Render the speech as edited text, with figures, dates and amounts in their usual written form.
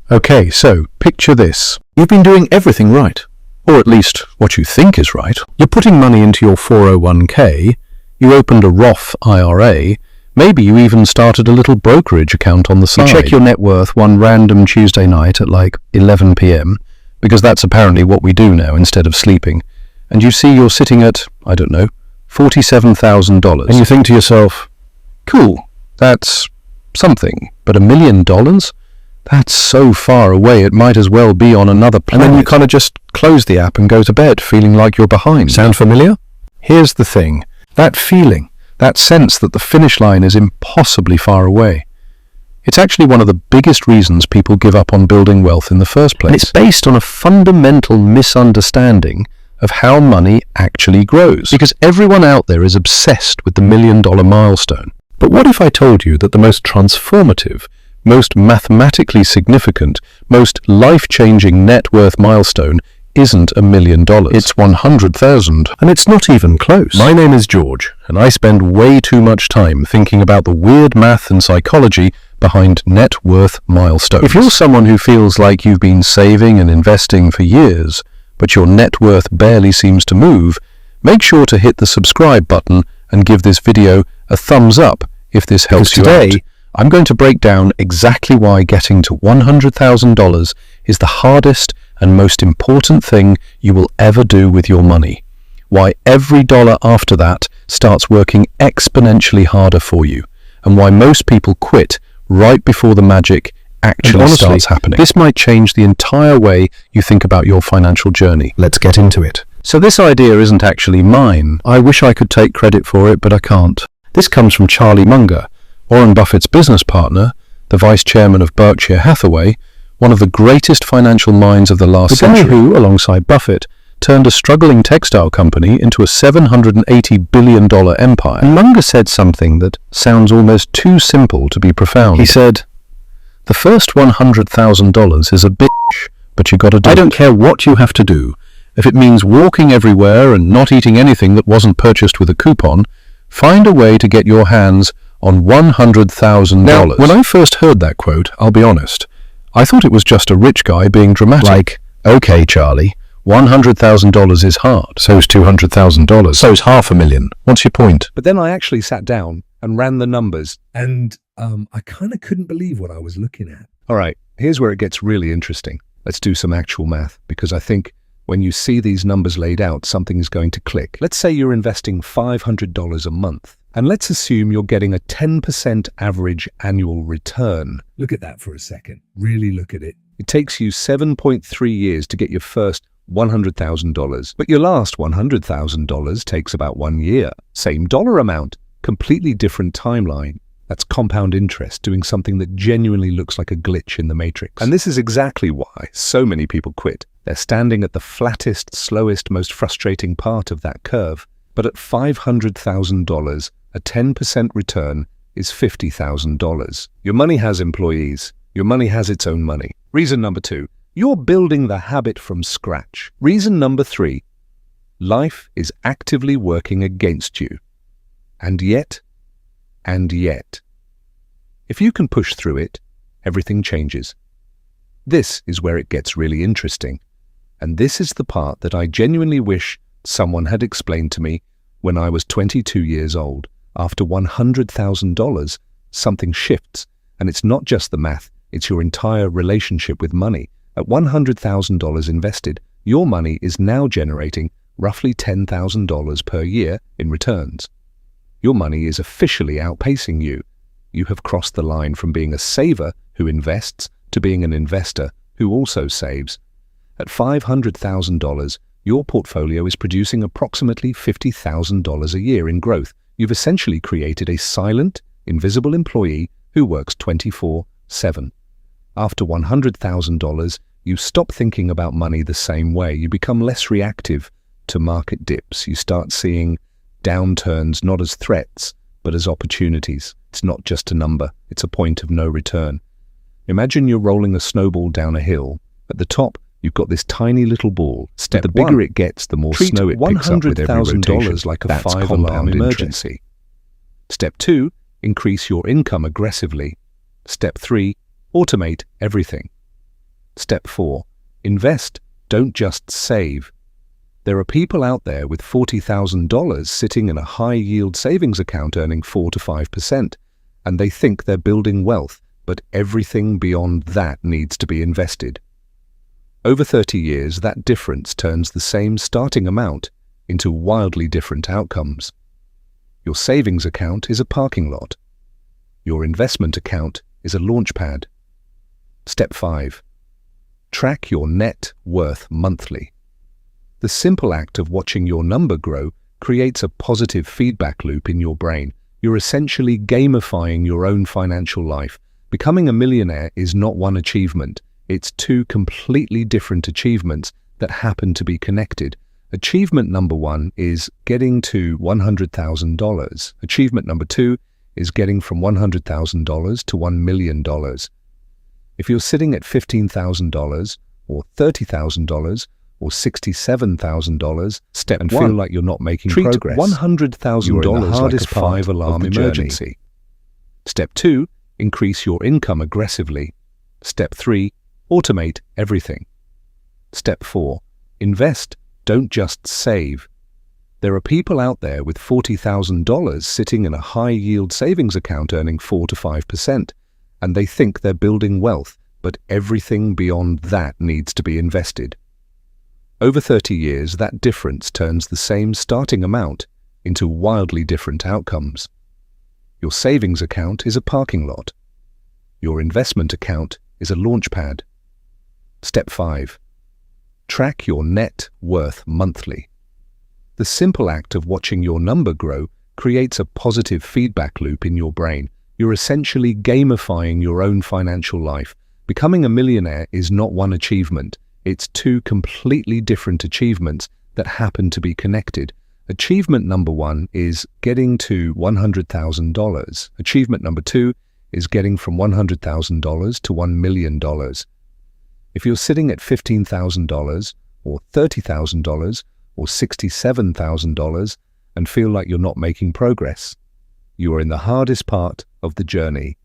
Okay, so picture this. You've been doing everything right, or at least what you think is right. You're putting money into your 401k, you opened a Roth IRA, maybe you even started a little brokerage account on the side. You check your net worth one random Tuesday night at like 11 p.m, because that's apparently what we do now instead of sleeping, and you see you're sitting at, I don't know, $47,000. And you think to yourself, cool, that's something, but $1 million? That's so far away it might as well be on another planet. And then you kind of just close the app and go to bed feeling like you're behind. Sound familiar? Here's the thing. That feeling, that sense that the finish line is impossibly far away, it's actually one of the biggest reasons people give up on building wealth in the first place. And it's based on a fundamental misunderstanding of how money actually grows. Because everyone out there is obsessed with the $1 million milestone. But what if I told you that the most transformative, most mathematically significant, most life-changing net worth milestone isn't $1 million. It's 100,000. And it's not even close. My name is George, and I spend way too much time thinking about the weird math and psychology behind net worth milestones. If you're someone who feels like you've been saving and investing for years, but your net worth barely seems to move, make sure to hit the subscribe button and give this video a thumbs up if this helps you out. Today, I'm going to break down exactly why getting to $100,000 is the hardest and most important thing you will ever do with your money. Why every dollar after that starts working exponentially harder for you, and why most people quit right before the magic actually starts happening. This might change the entire way you think about your financial journey. Let's get into it. So this idea isn't actually mine. I wish I could take credit for it, but I can't. This comes from Charlie Munger, Warren Buffett's business partner, the vice chairman of Berkshire Hathaway, one of the greatest financial minds of the last century. The guy who, alongside Buffett, turned a struggling textile company into a $780 billion empire. And Munger said something that sounds almost too simple to be profound. He said, "The first $100,000 is a bitch, but you gotta do it. I don't care what you have to do. If it means walking everywhere and not eating anything that wasn't purchased with a coupon, find a way to get your hands on $100,000. Now, when I first heard that quote, I'll be honest, I thought it was just a rich guy being dramatic. Like, okay, Charlie, $100,000 is hard. So's $200,000. So's $500,000. What's your point? But then I actually sat down and ran the numbers, and I kind of couldn't believe what I was looking at. All right, here's where it gets really interesting. Let's do some actual math, because I think when you see these numbers laid out, something is going to click. Let's say you're investing $500 a month, and let's assume you're getting a 10% average annual return. Look at that for a second. Really look at it. It takes you 7.3 years to get your first $100,000, but your last $100,000 takes about 1 year. Same dollar amount, completely different timeline. That's compound interest doing something that genuinely looks like a glitch in the matrix. And this is exactly why so many people quit. They're standing at the flattest, slowest, most frustrating part of that curve. But at $500,000, a 10% return is $50,000. Your money has employees. Your money has its own money. Reason number 2, you're building the habit from scratch. Reason number 3, life is actively working against you. And yet, if you can push through it, everything changes. This is where it gets really interesting. And this is the part that I genuinely wish someone had explained to me when I was 22 years old. After $100,000, something shifts, and it's not just the math, it's your entire relationship with money. At $100,000 invested, your money is now generating roughly $10,000 per year in returns. Your money is officially outpacing you. You have crossed the line from being a saver who invests to being an investor who also saves. At $500,000, your portfolio is producing approximately $50,000 a year in growth. You've essentially created a silent, invisible employee who works 24/7. After $100,000, you stop thinking about money the same way. You become less reactive to market dips. You start seeing downturns not as threats, but as opportunities. It's not just a number, it's a point of no return. Imagine you're rolling a snowball down a hill. At the top, you've got this tiny little ball. The bigger it gets, the more snow it picks up with every rotation. $100,000 like a 5-alarm emergency. Step 2, increase your income aggressively. Step 3, automate everything. Step 4. Invest, don't just save. There are people out there with $40,000 sitting in a high-yield savings account earning 4 to 5%, and they think they're building wealth, but everything beyond that needs to be invested. Over 30 years, that difference turns the same starting amount into wildly different outcomes. Your savings account is a parking lot. Your investment account is a launch pad. Step 5. Track your net worth monthly. The simple act of watching your number grow creates a positive feedback loop in your brain. You're essentially gamifying your own financial life. Becoming a millionaire is not one achievement. It's two completely different achievements that happen to be connected. Achievement number 1 is getting to $100,000. Achievement number 2 is getting from $100,000 to $1 million. If you're sitting at $15,000 or $30,000 or $67,000, step and 1, feel like you're not making progress. $100,000 like a 5-alarm emergency. Step 2, increase your income aggressively. Step 3, automate everything. Step 4, invest, don't just save. There are people out there with $40,000 sitting in a high-yield savings account earning 4 to 5%, and they think they're building wealth, but everything beyond that needs to be invested. Over 30 years, that difference turns the same starting amount into wildly different outcomes. Your savings account is a parking lot. Your investment account is a launch pad. Step 5. Track your net worth monthly. The simple act of watching your number grow creates a positive feedback loop in your brain. You're essentially gamifying your own financial life. Becoming a millionaire is not one achievement. It's two completely different achievements that happen to be connected. Achievement number 1 is getting to $100,000. Achievement number 2 is getting from $100,000 to $1 million. If you're sitting at $15,000 or $30,000 or $67,000 and feel like you're not making progress, you are in the hardest part of the journey.